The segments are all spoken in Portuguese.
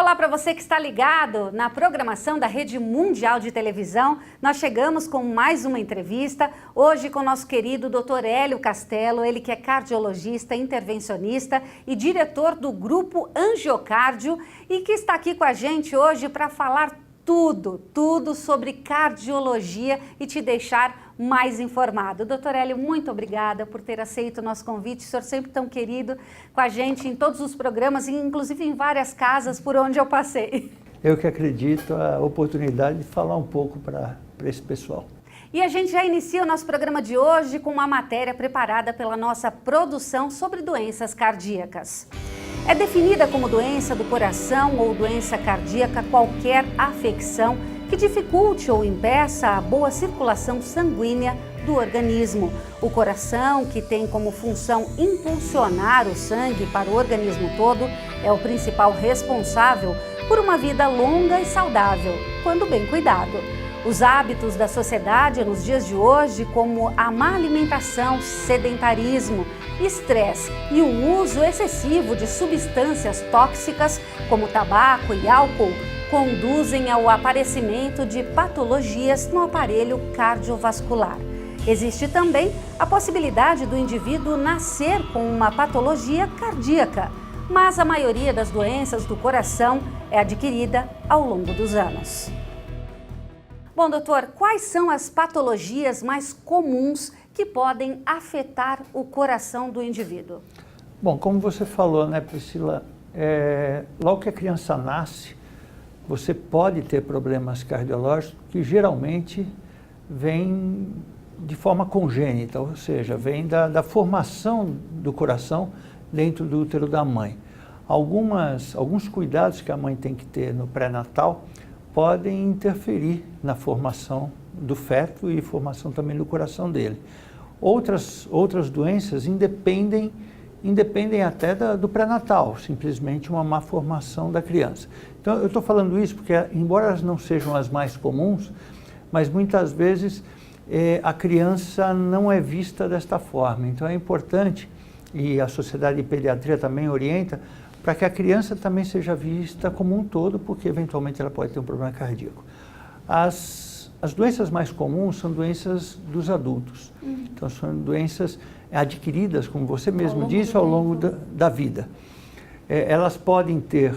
Olá para você que está ligado na programação da Rede Mundial de Televisão. Nós chegamos com mais uma entrevista, hoje com o nosso querido Dr. Hélio Castelo, ele que é cardiologista, intervencionista e diretor do Grupo Angiocárdio e que está aqui com a gente hoje para falar tudo sobre cardiologia e te deixar mais informado. Doutor Hélio, muito obrigada por ter aceito o nosso convite. O senhor sempre tão querido com a gente em todos os programas, inclusive em várias casas por onde eu passei. Eu que acredito a oportunidade de falar um pouco para esse pessoal. E a gente já inicia o nosso programa de hoje com uma matéria preparada pela nossa produção sobre doenças cardíacas. É definida como doença do coração ou doença cardíaca qualquer afecção que dificulte ou impeça a boa circulação sanguínea do organismo. O coração, que tem como função impulsionar o sangue para o organismo todo, é o principal responsável por uma vida longa e saudável, quando bem cuidado. Os hábitos da sociedade nos dias de hoje, como a má alimentação, sedentarismo, estresse e o uso excessivo de substâncias tóxicas, como tabaco e álcool, conduzem ao aparecimento de patologias no aparelho cardiovascular. Existe também a possibilidade do indivíduo nascer com uma patologia cardíaca, mas a maioria das doenças do coração é adquirida ao longo dos anos. Bom, doutor, quais são as patologias mais comuns que podem afetar o coração do indivíduo? Bom, como você falou, né, Priscila, logo que a criança nasce, você pode ter problemas cardiológicos que geralmente vêm de forma congênita, ou seja, vem da formação do coração dentro do útero da mãe. Alguns cuidados que a mãe tem que ter no pré-natal podem interferir na formação do feto e formação também do coração dele. Outras doenças independem até do pré-natal, simplesmente uma má formação da criança. Então, eu estou falando isso porque, embora elas não sejam as mais comuns, mas muitas vezes a criança não é vista desta forma. Então, é importante, e a Sociedade de Pediatria também orienta, para que a criança também seja vista como um todo, porque eventualmente ela pode ter um problema cardíaco. As doenças mais comuns são doenças dos adultos. Então, são doenças adquiridas, como você mesmo disse, ao longo da vida. Elas podem ter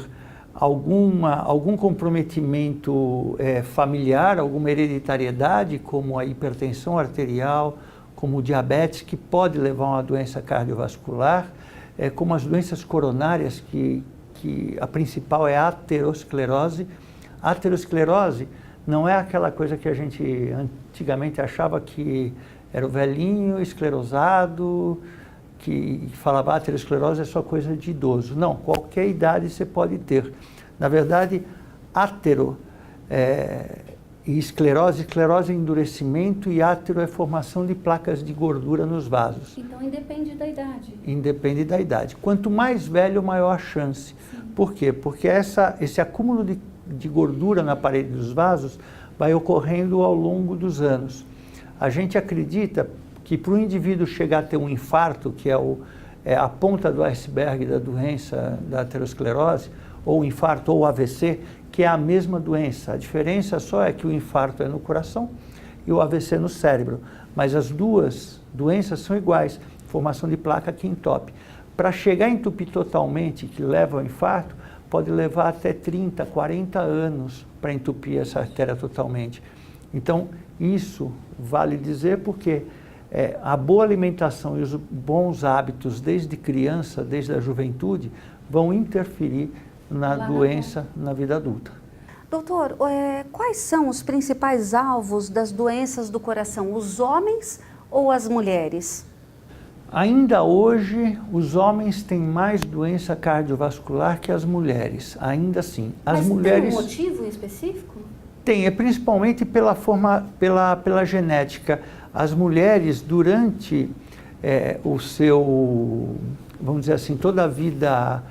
algum comprometimento familiar, alguma hereditariedade, como a hipertensão arterial, como o diabetes, que pode levar a uma doença cardiovascular, como as doenças coronárias, que a principal é a aterosclerose. A aterosclerose não é aquela coisa que a gente antigamente achava que era o velhinho esclerosado, que falava aterosclerose é só coisa de idoso. Não, qualquer idade você pode ter. Na verdade, e esclerose é endurecimento e átero é formação de placas de gordura nos vasos. Então, independe da idade. Independe da idade. Quanto mais velho, maior a chance. Sim. Por quê? Porque esse acúmulo de gordura na parede dos vasos vai ocorrendo ao longo dos anos. A gente acredita que para o indivíduo chegar a ter um infarto, que é a ponta do iceberg da doença da aterosclerose, ou infarto ou AVC, que é a mesma doença. A diferença só é que o infarto é no coração e o AVC no cérebro. Mas as duas doenças são iguais, formação de placa que entope. Para chegar a entupir totalmente, que leva ao infarto, pode levar até 30, 40 anos para entupir essa artéria totalmente. Então, isso vale dizer porque a boa alimentação e os bons hábitos desde criança, desde a juventude, vão interferir na doença na vida adulta. Doutor, quais são os principais alvos das doenças do coração, os homens ou as mulheres? Ainda hoje, os homens têm mais doença cardiovascular que as mulheres, ainda assim. As mulheres... tem um motivo específico? Tem, principalmente pela genética. As mulheres, durante vamos dizer assim, toda a vida,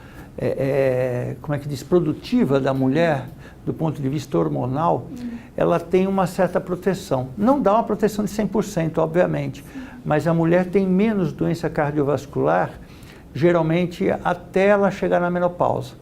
como é que diz, produtiva da mulher, do ponto de vista hormonal, ela tem uma certa proteção. Não dá uma proteção de 100%, obviamente, mas a mulher tem menos doença cardiovascular, geralmente até ela chegar na menopausa.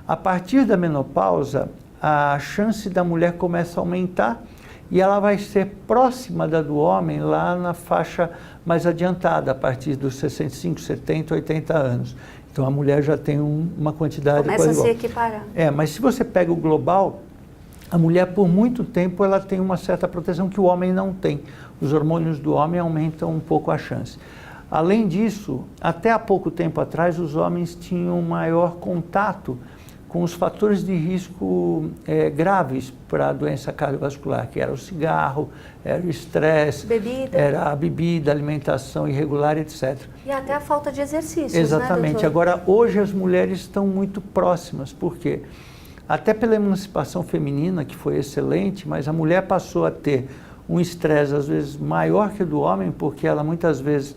A partir da menopausa, a chance da mulher começa a aumentar e ela vai ser próxima da do homem lá na faixa mais adiantada, a partir dos 65, 70, 80 anos. Então a mulher já tem uma quantidade começa quase igual. A se equiparar. Mas se você pega o global, a mulher por muito tempo ela tem uma certa proteção que o homem não tem. Os hormônios do homem aumentam um pouco a chance. Além disso, até há pouco tempo atrás, os homens tinham maior contato com os fatores de risco graves para a doença cardiovascular, que era o cigarro, era o estresse, era a bebida, alimentação irregular, etc. E até a falta de exercícios, exatamente. Né, doutor? Agora, hoje as mulheres estão muito próximas, por quê? Até pela emancipação feminina, que foi excelente, mas a mulher passou a ter um estresse, às vezes, maior que o do homem, porque ela muitas vezes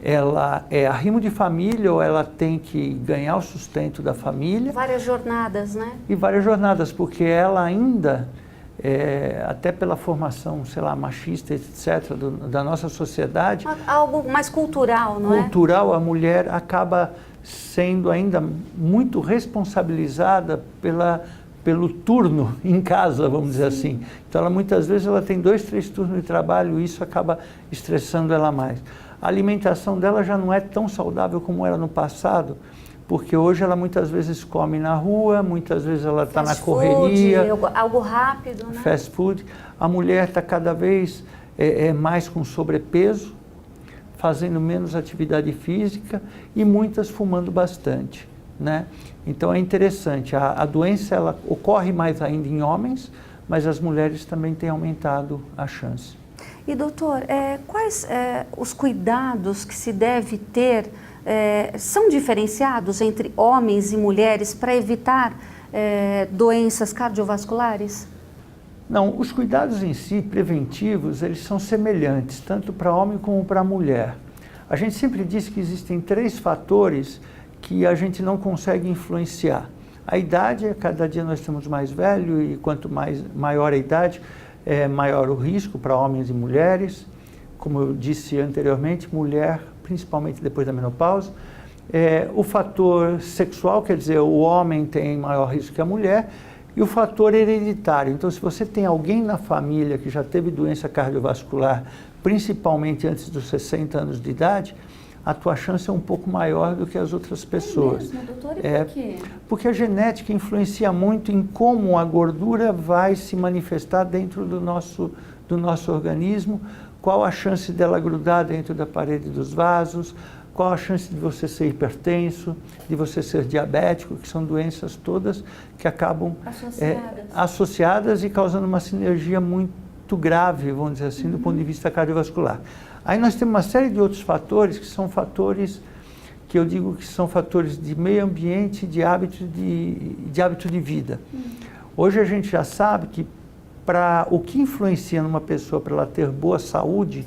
ela é arrimo de família ou ela tem que ganhar o sustento da família. Várias jornadas, né? E várias jornadas, porque ela ainda, até pela formação, sei lá, machista, etc., da nossa sociedade... Algo mais cultural, não é? Cultural, a mulher acaba sendo ainda muito responsabilizada pelo turno em casa, vamos dizer assim. Então, muitas vezes ela tem 2, 3 turnos de trabalho e isso acaba estressando ela mais. A alimentação dela já não é tão saudável como era no passado, porque hoje ela muitas vezes come na rua, muitas vezes ela está na correria. Algo rápido, né? Fast food. A mulher está cada vez mais com sobrepeso, fazendo menos atividade física e muitas fumando bastante, né? Então é interessante, a doença ela ocorre mais ainda em homens, mas as mulheres também têm aumentado a chance. E doutor, quais os cuidados que se deve ter, são diferenciados entre homens e mulheres para evitar doenças cardiovasculares? Não, os cuidados em si, preventivos, eles são semelhantes, tanto para homem como para mulher. A gente sempre diz que existem 3 fatores que a gente não consegue influenciar. A idade, cada dia nós estamos mais velhos e quanto maior a idade, maior o risco para homens e mulheres. Como eu disse anteriormente, mulher, principalmente depois da menopausa. O fator sexual, quer dizer, o homem tem maior risco que a mulher. E o fator hereditário. Então, se você tem alguém na família que já teve doença cardiovascular, principalmente antes dos 60 anos de idade, a tua chance é um pouco maior do que as outras pessoas. É mesmo, doutor? E por quê? Porque a genética influencia muito em como a gordura vai se manifestar dentro do nosso organismo, qual a chance dela grudar dentro da parede dos vasos, qual a chance de você ser hipertenso, de você ser diabético, que são doenças todas que acabam associadas e causando uma sinergia muito grave, vamos dizer assim, do ponto de vista cardiovascular. Aí nós temos uma série de outros fatores que são fatores que eu digo que são fatores de meio ambiente, de hábito de vida. Hoje a gente já sabe que o que influencia numa pessoa para ela ter boa saúde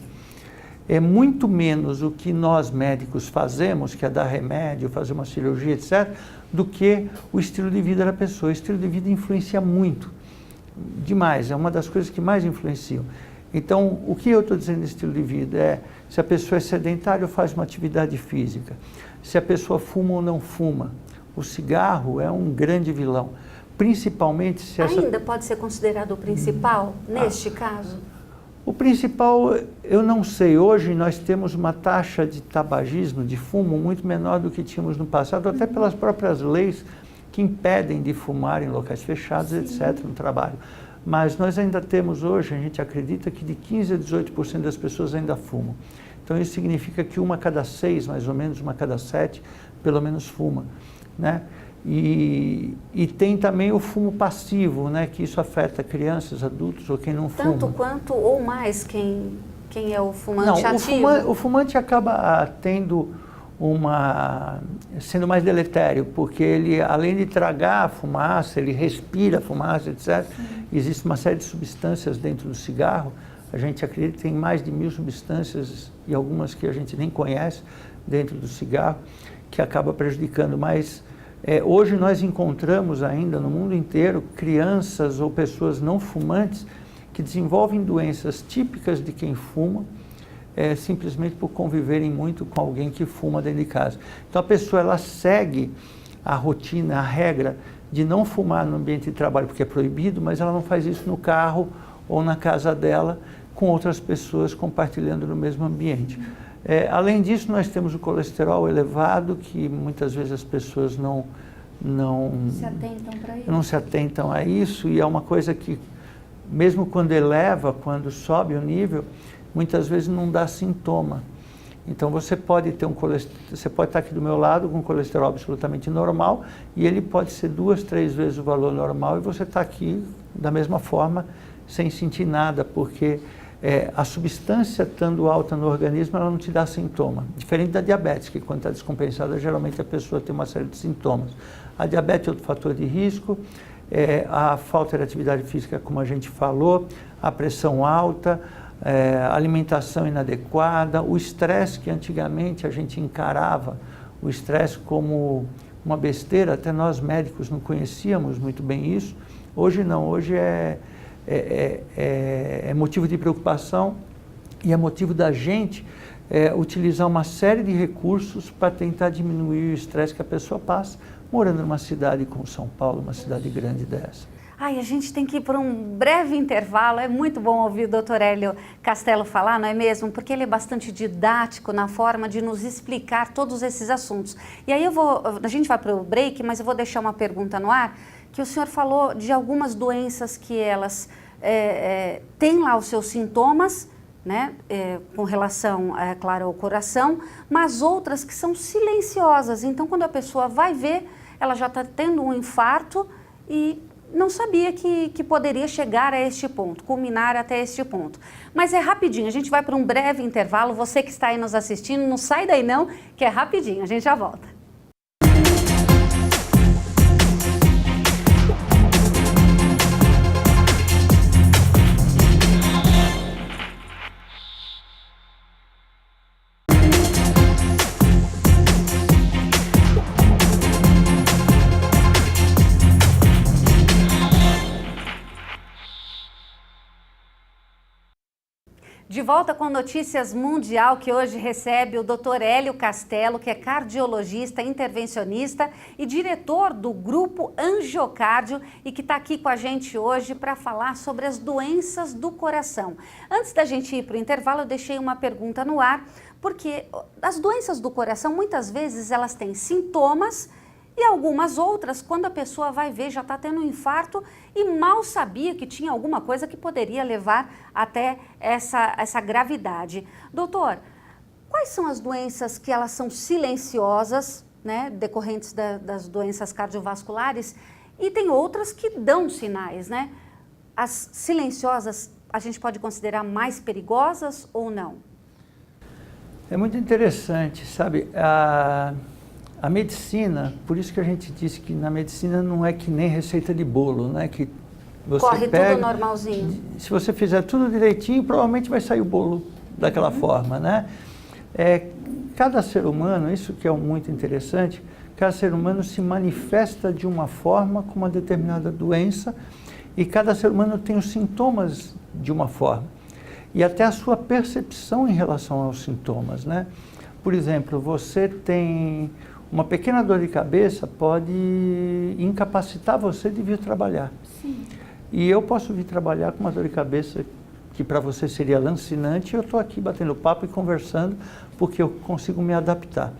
é muito menos o que nós médicos fazemos, que é dar remédio, fazer uma cirurgia, etc., do que o estilo de vida da pessoa. O estilo de vida influencia muito, demais, é uma das coisas que mais influenciam. Então, o que eu estou dizendo de estilo de vida é se a pessoa é sedentária ou faz uma atividade física, se a pessoa fuma ou não fuma. O cigarro é um grande vilão, principalmente se Ainda pode ser considerado o principal, neste caso? O principal, eu não sei, hoje nós temos uma taxa de tabagismo, de fumo, muito menor do que tínhamos no passado, até pelas próprias leis que impedem de fumar em locais fechados, etc., no trabalho. Mas nós ainda temos hoje, a gente acredita que de 15% a 18% das pessoas ainda fumam. Então isso significa que 1 a cada 6, mais ou menos, 1 a cada 7, pelo menos fuma, né? E tem também o fumo passivo, né, que isso afeta crianças, adultos ou quem não fuma. Tanto quanto ou mais quem é o fumante não, ativo? O fumante acaba sendo mais deletério, porque ele, além de tragar a fumaça, ele respira a fumaça, etc. Existe uma série de substâncias dentro do cigarro. A gente acredita que tem mais de 1000 substâncias e algumas que a gente nem conhece dentro do cigarro, que acaba prejudicando mais. Hoje nós encontramos ainda no mundo inteiro crianças ou pessoas não fumantes que desenvolvem doenças típicas de quem fuma, simplesmente por conviverem muito com alguém que fuma dentro de casa. Então a pessoa ela segue a rotina, a regra de não fumar no ambiente de trabalho, porque é proibido, mas ela não faz isso no carro ou na casa dela, com outras pessoas compartilhando no mesmo ambiente. Além disso, nós temos o colesterol elevado, que muitas vezes as pessoas não se atentam a isso, e é uma coisa que, mesmo quando eleva, quando sobe o nível, muitas vezes não dá sintoma. Então você pode ter você pode estar aqui do meu lado com um colesterol absolutamente normal, e ele pode ser 2, 3 vezes o valor normal, e você está aqui da mesma forma, sem sentir nada, porque a substância estando alta no organismo, ela não te dá sintoma. Diferente da diabetes, que quando está descompensada, geralmente a pessoa tem uma série de sintomas. A diabetes é outro fator de risco, a falta de atividade física, como a gente falou, a pressão alta, alimentação inadequada, o estresse, que antigamente a gente encarava o estresse como uma besteira, até nós médicos não conhecíamos muito bem isso. Hoje não, hoje é motivo de preocupação, e é motivo da gente utilizar uma série de recursos para tentar diminuir o estresse que a pessoa passa morando numa cidade como São Paulo, uma cidade grande dessa. Ai, a gente tem que ir para um breve intervalo. É muito bom ouvir o Dr. Hélio Castelo falar, não é mesmo? Porque ele é bastante didático na forma de nos explicar todos esses assuntos. E aí a gente vai para o break, mas eu vou deixar uma pergunta no ar, que o senhor falou de algumas doenças que elas têm lá os seus sintomas, né, com relação, claro, ao coração, mas outras que são silenciosas. Então, quando a pessoa vai ver, ela já está tendo um infarto e não sabia que poderia chegar a este ponto, culminar até este ponto. Mas é rapidinho, a gente vai para um breve intervalo. Você que está aí nos assistindo, não sai daí não, que é rapidinho, a gente já volta. De volta com Notícias Mundial, que hoje recebe o Dr. Hélio Castelo, que é cardiologista, intervencionista e diretor do Grupo Angiocárdio, e que está aqui com a gente hoje para falar sobre as doenças do coração. Antes da gente ir para o intervalo, eu deixei uma pergunta no ar, porque as doenças do coração, muitas vezes, elas têm sintomas, e algumas outras, quando a pessoa vai ver, já está tendo um infarto e mal sabia que tinha alguma coisa que poderia levar até essa gravidade. Doutor, quais são as doenças que elas são silenciosas, né, decorrentes das doenças cardiovasculares, e tem outras que dão sinais, né? As silenciosas a gente pode considerar mais perigosas ou não? É muito interessante, sabe? A medicina, por isso que a gente disse que na medicina não é que nem receita de bolo, né? Que você corre pega, tudo normalzinho. Se você fizer tudo direitinho, provavelmente vai sair o bolo daquela forma, né? Cada ser humano, isso que é muito interessante, cada ser humano se manifesta de uma forma com uma determinada doença, e cada ser humano tem os sintomas de uma forma, e até a sua percepção em relação aos sintomas, né? Por exemplo, você tem uma pequena dor de cabeça, pode incapacitar você de vir trabalhar. Sim. E eu posso vir trabalhar com uma dor de cabeça que para você seria lancinante, e eu estou aqui batendo papo e conversando porque eu consigo me adaptar.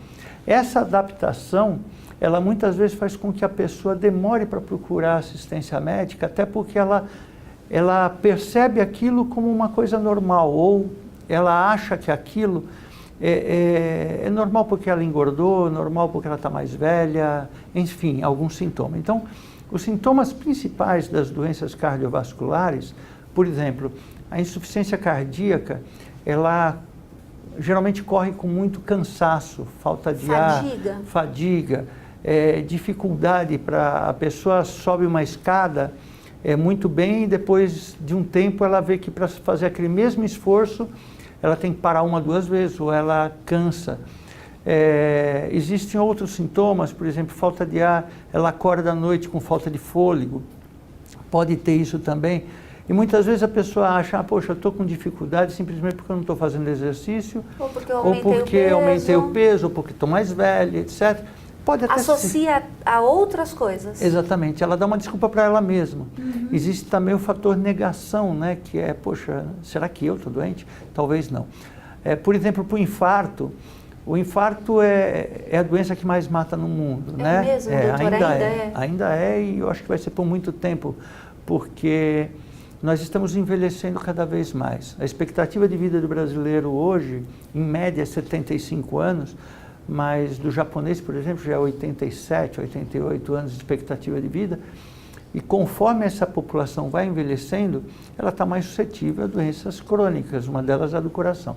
Essa adaptação, ela muitas vezes faz com que a pessoa demore para procurar assistência médica, até porque ela percebe aquilo como uma coisa normal, ou ela acha que aquilo é normal porque ela engordou, normal porque ela está mais velha, enfim, algum sintoma. Então, os sintomas principais das doenças cardiovasculares, por exemplo, a insuficiência cardíaca, ela geralmente corre com muito cansaço, falta de fadiga, dificuldade para a pessoa sobe uma escada muito bem, e depois de um tempo ela vê que para fazer aquele mesmo esforço ela tem que parar 1, 2 vezes, ou ela cansa. Existem outros sintomas, por exemplo, falta de ar, ela acorda à noite com falta de fôlego, pode ter isso também. E muitas vezes a pessoa acha, poxa, eu estou com dificuldade simplesmente porque eu não estou fazendo exercício, ou porque eu aumentei o peso, ou porque estou mais velho, etc. Pode até associa a outras coisas. Exatamente, ela dá uma desculpa para ela mesma. Existe também o fator negação, né, que é, poxa, será que eu estou doente? Talvez não. Por exemplo, para o infarto é a doença que mais mata no mundo, né? Mesmo, doutor, ainda é, e eu acho que vai ser por muito tempo, porque nós estamos envelhecendo cada vez mais. A expectativa de vida do brasileiro hoje, em média, é 75 anos, mas do japonês, por exemplo, já é 87, 88 anos de expectativa de vida, e conforme essa população vai envelhecendo, ela está mais suscetível a doenças crônicas, uma delas é a do coração.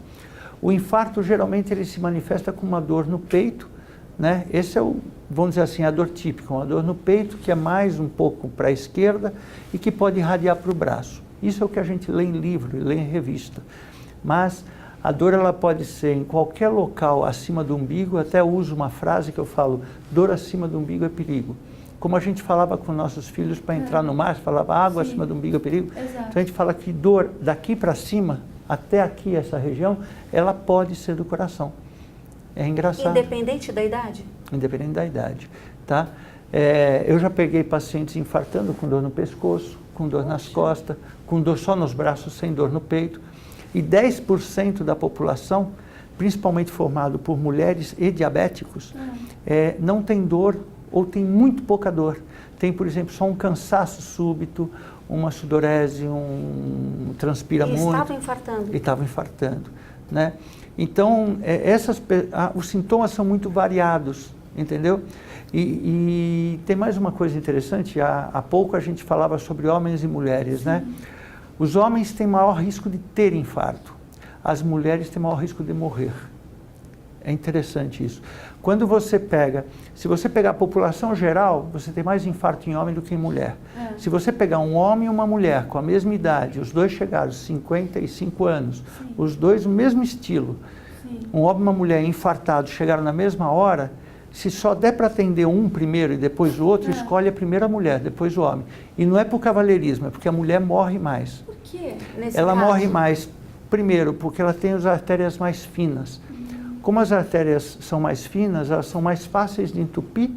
O infarto, geralmente, ele se manifesta com uma dor no peito, né? Esse é vamos dizer assim, a dor típica, uma dor no peito que é mais um pouco para a esquerda e que pode irradiar para o braço. Isso é o que a gente lê em livro e lê em revista. Mas a dor ela pode ser em qualquer local acima do umbigo, até uso uma frase que eu falo, dor acima do umbigo é perigo. Como a gente falava com nossos filhos para entrar no mar, falava água acima do umbigo é perigo. Exato. Então a gente fala que dor daqui para cima, até aqui essa região, ela pode ser do coração. É engraçado. Independente da idade? Independente da idade, tá? Eu já peguei pacientes infartando com dor no pescoço, com dor nas costas, com dor só nos braços, sem dor no peito. E 10% da população, principalmente formado por mulheres e diabéticos, não tem dor ou tem muito pouca dor. Tem, por exemplo, só um cansaço súbito, uma sudorese, transpira muito. E estava infartando. E estava infartando, né? Então, os sintomas são muito variados, entendeu? E tem mais uma coisa interessante, há pouco a gente falava sobre homens e mulheres, né? Os homens têm maior risco de ter infarto, as mulheres têm maior risco de morrer. É interessante isso. Se você pegar a população geral, você tem mais infarto em homem do que em mulher. Se você pegar um homem e uma mulher com a mesma idade, os dois chegaram aos 55 anos, os dois o mesmo estilo, um homem e uma mulher infartados chegaram na mesma hora, se só der para atender um primeiro e depois o outro, escolhe a primeira mulher, depois o homem. E não é por cavalheirismo, é porque a mulher morre mais. Por quê? Ela morre mais, primeiro, porque ela tem as artérias mais finas. Como as artérias são mais finas, elas são mais fáceis de entupir,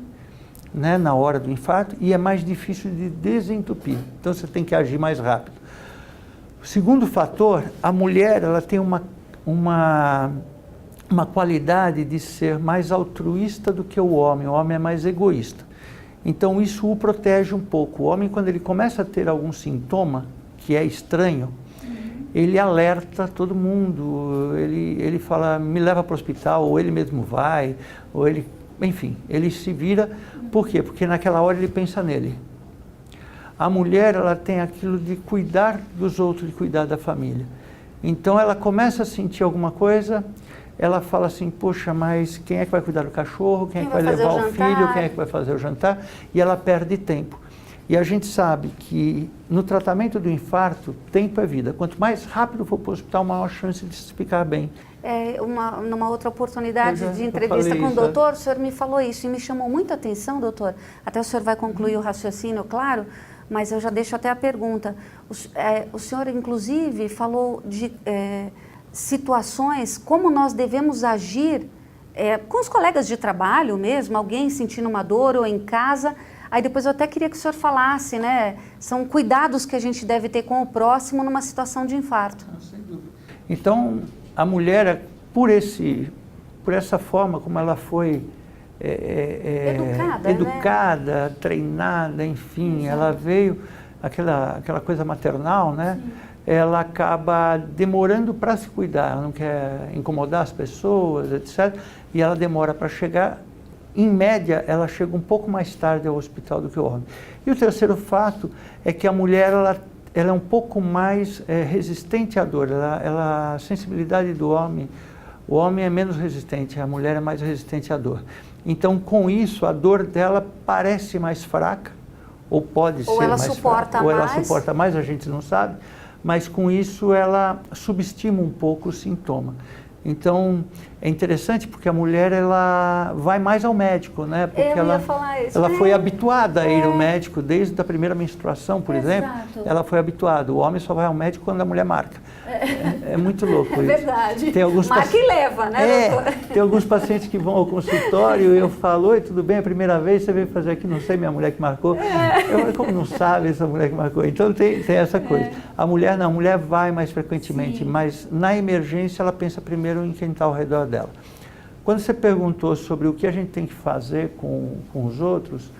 né, na hora do infarto, e é mais difícil de desentupir. Então você tem que agir mais rápido. O segundo fator, a mulher ela tem uma qualidade de ser mais altruísta do que o homem é mais egoísta. Então isso o protege um pouco. O homem, quando ele começa a ter algum sintoma que é estranho, ele alerta todo mundo, ele fala, me leva para o hospital, ou ele mesmo vai, ou ele, enfim, ele se vira. Por quê? Porque naquela hora ele pensa nele. A mulher, ela tem aquilo de cuidar dos outros, de cuidar da família. Então ela começa a sentir alguma coisa, ela fala assim, poxa, mas quem é que vai cuidar do cachorro, quem é que vai levar o filho, quem é que vai fazer o jantar, e ela perde tempo. E a gente sabe que no tratamento do infarto, tempo é vida. Quanto mais rápido for para o hospital, maior chance de se ficar bem. Numa outra oportunidade de entrevista com o doutor, o senhor me falou isso e me chamou muita atenção, doutor. Até o senhor vai concluir o raciocínio, claro, mas eu já deixo até a pergunta. O senhor, inclusive, falou de situações, como nós devemos agir com os colegas de trabalho mesmo, alguém sentindo uma dor ou em casa. Aí depois eu até queria que o senhor falasse, né? São cuidados que a gente deve ter com o próximo numa situação de infarto. Sem dúvida. Então, a mulher, por essa forma como ela foi educada, né? Treinada, enfim, exato. Ela veio, aquela coisa maternal, né? Sim. Ela acaba demorando para se cuidar, ela não quer incomodar as pessoas, etc. E ela demora para chegar. Em média, ela chega um pouco mais tarde ao hospital do que o homem. E o terceiro fato é que a mulher ela é um pouco mais resistente à dor. A sensibilidade do homem, o homem é menos resistente, a mulher é mais resistente à dor. Então, com isso, a dor dela parece mais fraca, ou pode ser mais fraca, ou ela suporta mais, a gente não sabe, mas com isso ela subestima um pouco o sintoma. Então, É interessante porque a mulher ela vai mais ao médico, né? Porque Eu ia falar isso. ela foi habituada a ir ao médico desde a primeira menstruação, por exemplo. Ela foi habituada. O homem só vai ao médico quando a mulher marca. É muito louco isso. É verdade. Tem alguns Marca e leva, né, doutor? Tem alguns pacientes que vão ao consultório e eu falo, oi, tudo bem? A primeira vez você veio fazer aqui, não sei, minha mulher que marcou. Eu falei, como não sabe essa mulher que marcou? Então tem essa coisa. A mulher não, a mulher vai mais frequentemente, Sim. mas na emergência ela pensa primeiro em quem está ao redor dela. Quando você perguntou sobre o que a gente tem que fazer com os outros,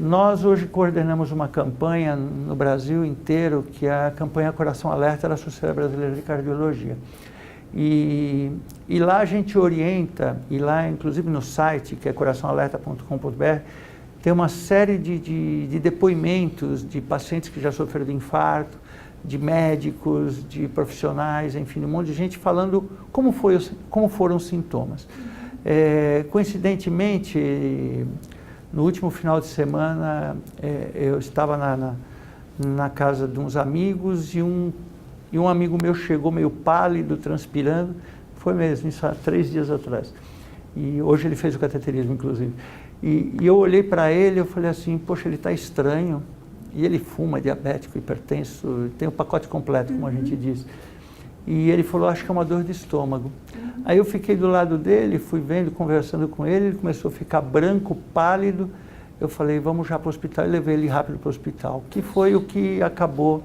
nós hoje coordenamos uma campanha no Brasil inteiro, que é a campanha Coração Alerta da Sociedade Brasileira de Cardiologia. E lá a gente orienta, e lá inclusive no site, que é coraçãoalerta.com.br, tem uma série de depoimentos de pacientes que já sofreram de infarto, de médicos, de profissionais, enfim, um monte de gente falando como foram os sintomas. Coincidentemente, no último final de semana, eu estava na casa de uns amigos e um amigo meu chegou meio pálido, transpirando, foi mesmo, isso há 3 dias atrás. E hoje ele fez o cateterismo, inclusive. E eu olhei para ele e falei assim, poxa, ele está estranho. E ele fuma, é diabético, hipertenso, tem o pacote completo, como a gente diz. E ele falou, acho que é uma dor de estômago. Aí eu fiquei do lado dele, fui vendo, conversando com ele, ele começou a ficar branco, pálido. Eu falei, vamos já para o hospital, e levei ele rápido para o hospital, que foi o que acabou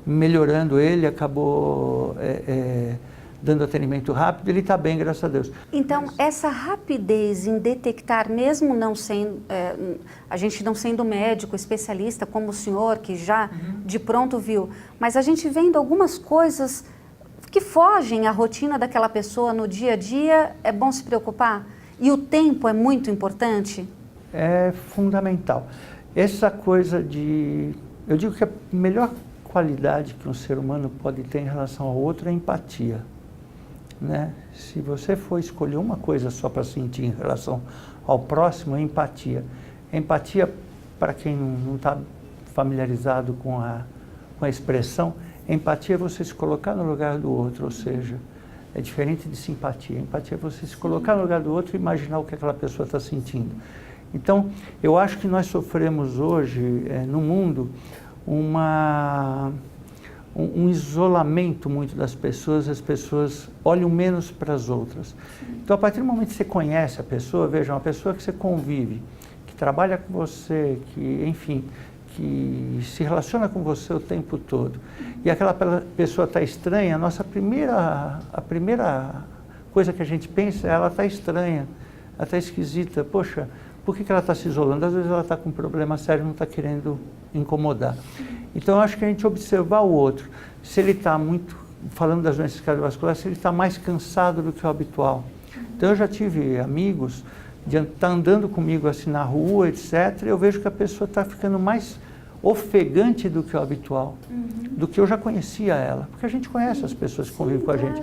melhorando ele, acabou dando atendimento rápido, ele está bem, graças a Deus. Então, essa rapidez em detectar, mesmo não sendo, a gente não sendo médico, especialista, como o senhor, que já de pronto viu, mas a gente vendo algumas coisas que fogem à rotina daquela pessoa no dia a dia, é bom se preocupar? E o tempo é muito importante? É fundamental. Essa coisa eu digo que a melhor qualidade que um ser humano pode ter em relação ao outro é empatia. Né? Se você for escolher uma coisa só para sentir em relação ao próximo, é empatia. Empatia, para quem não está familiarizado com a expressão, empatia é você se colocar no lugar do outro, ou seja, é diferente de simpatia. Empatia é você se colocar no lugar do outro e imaginar o que aquela pessoa está sentindo. Então, eu acho que nós sofremos hoje, no mundo, um isolamento muito das pessoas, as pessoas olham menos para as outras. Então, a partir do momento que você conhece a pessoa, veja, uma pessoa que você convive, que trabalha com você, que, enfim, que se relaciona com você o tempo todo, e aquela pessoa está estranha, a primeira coisa que a gente pensa é ela está estranha, ela está esquisita, poxa, por que ela está se isolando? Às vezes ela está com um problema sério, não está querendo incomodar. Então, eu acho que a gente observar o outro, se ele está muito, falando das doenças cardiovasculares, se ele está mais cansado do que o habitual. Então, eu já tive amigos de estar andando comigo assim na rua, etc., eu vejo que a pessoa está ficando mais ofegante do que o habitual, do que eu já conhecia ela, porque a gente conhece as pessoas que convivem com a gente.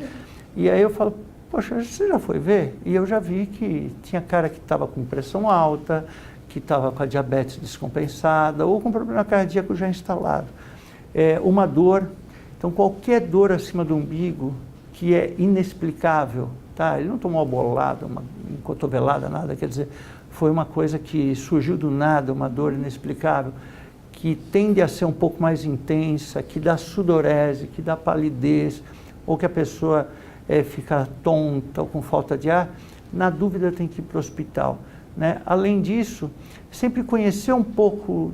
E aí eu falo, poxa, você já foi ver? E eu já vi que tinha cara que estava com pressão alta, que estava com a diabetes descompensada ou com problema cardíaco já instalado. Uma dor, então qualquer dor acima do umbigo que é inexplicável, tá? Ele não tomou uma bolada, uma cotovelada, nada, quer dizer, foi uma coisa que surgiu do nada, uma dor inexplicável, que tende a ser um pouco mais intensa, que dá sudorese, que dá palidez, ou que a pessoa fica tonta ou com falta de ar, na dúvida tem que ir para o hospital. Né? Além disso, sempre conhecer um pouco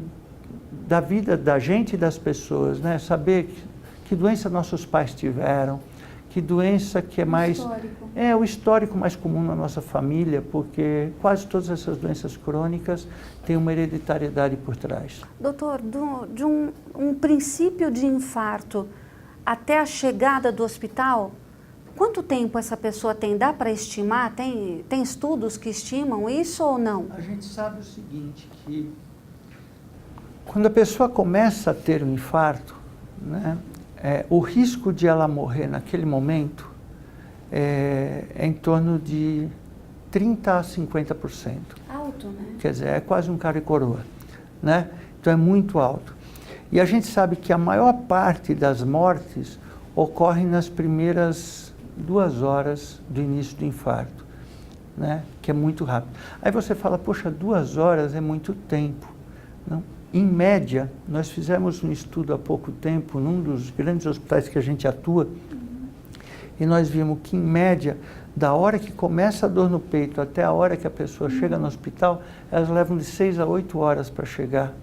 da vida da gente e das pessoas, né? Saber que doença nossos pais tiveram, que doença que é mais... o histórico mais comum na nossa família, porque quase todas essas doenças crônicas têm uma hereditariedade por trás. Doutor, de um princípio de infarto até a chegada do hospital, quanto tempo essa pessoa tem? Dá para estimar? Tem estudos que estimam isso ou não? A gente sabe o seguinte, que quando a pessoa começa a ter um infarto, né, o risco de ela morrer naquele momento é em torno de 30% a 50%. Alto, né? Quer dizer, é quase um cara e coroa, né? Então é muito alto. E a gente sabe que a maior parte das mortes ocorre nas primeiras 2 horas do início do infarto, né? Que é muito rápido. Aí você fala, poxa, 2 horas é muito tempo. Não? Em média, nós fizemos um estudo há pouco tempo, num dos grandes hospitais que a gente atua, e nós vimos que, em média, da hora que começa a dor no peito até a hora que a pessoa chega no hospital, elas levam de 6 a 8 horas para chegar.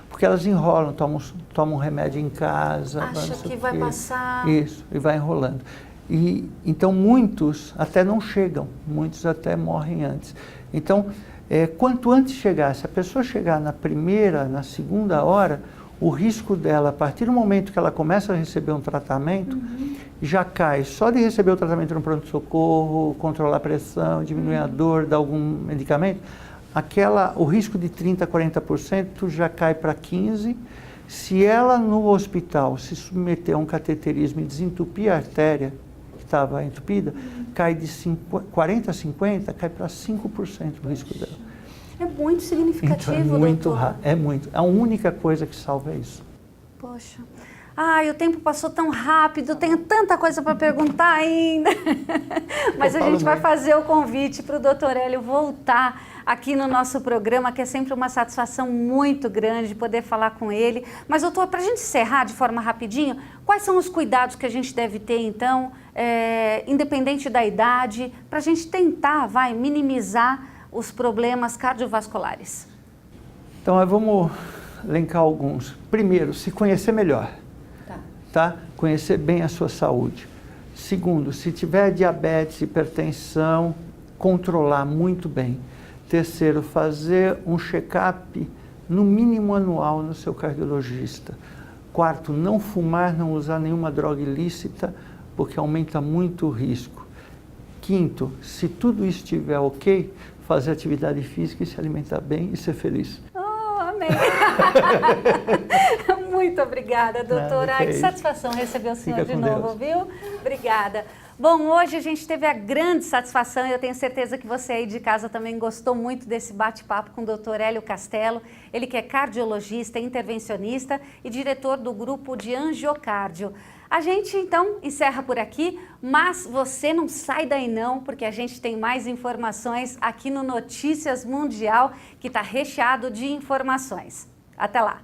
Porque elas enrolam, tomam um remédio em casa. Acha que vai passar. Isso, e vai enrolando. E, então, muitos até não chegam, muitos até morrem antes. Então, quanto antes chegar, se a pessoa chegar na primeira, na segunda hora, o risco dela, a partir do momento que ela começa a receber um tratamento, já cai só de receber o tratamento no pronto-socorro, controlar a pressão, diminuir a dor, dar algum medicamento, o risco de 30% a 40% já cai para 15%. Se ela no hospital se submeter a um cateterismo e desentupir a artéria que estava entupida, cai de 40% a 50%, cai para 5% o risco dela. É muito significativo, então, é muito doutor. raro, é muito. A única coisa que salva é isso. Poxa. Ai, o tempo passou tão rápido, tenho tanta coisa para perguntar ainda. Mas a gente vai fazer o convite para o doutor Hélio voltar aqui no nosso programa, que é sempre uma satisfação muito grande poder falar com ele. Mas, doutor, para a gente encerrar de forma rapidinho, quais são os cuidados que a gente deve ter, então, independente da idade, para a gente tentar, minimizar os problemas cardiovasculares? Então, vamos elencar alguns. Primeiro, se conhecer melhor. Tá? Conhecer bem a sua saúde. Segundo, se tiver diabetes, hipertensão, controlar muito bem. Terceiro, fazer um check-up no mínimo anual no seu cardiologista. Quarto, não fumar, não usar nenhuma droga ilícita, porque aumenta muito o risco. Quinto, se tudo isso estiver ok, fazer atividade física e se alimentar bem e ser feliz. Oh, amém! Muito obrigada, doutora. Ai, que satisfação receber o senhor de novo, viu? Obrigada. Bom, hoje a gente teve a grande satisfação e eu tenho certeza que você aí de casa também gostou muito desse bate-papo com o Dr. Hélio Castelo. Ele que é cardiologista, intervencionista e diretor do grupo de angiocárdio. A gente, então, encerra por aqui, mas você não sai daí não, porque a gente tem mais informações aqui no Notícias Mundial, que está recheado de informações. Até lá!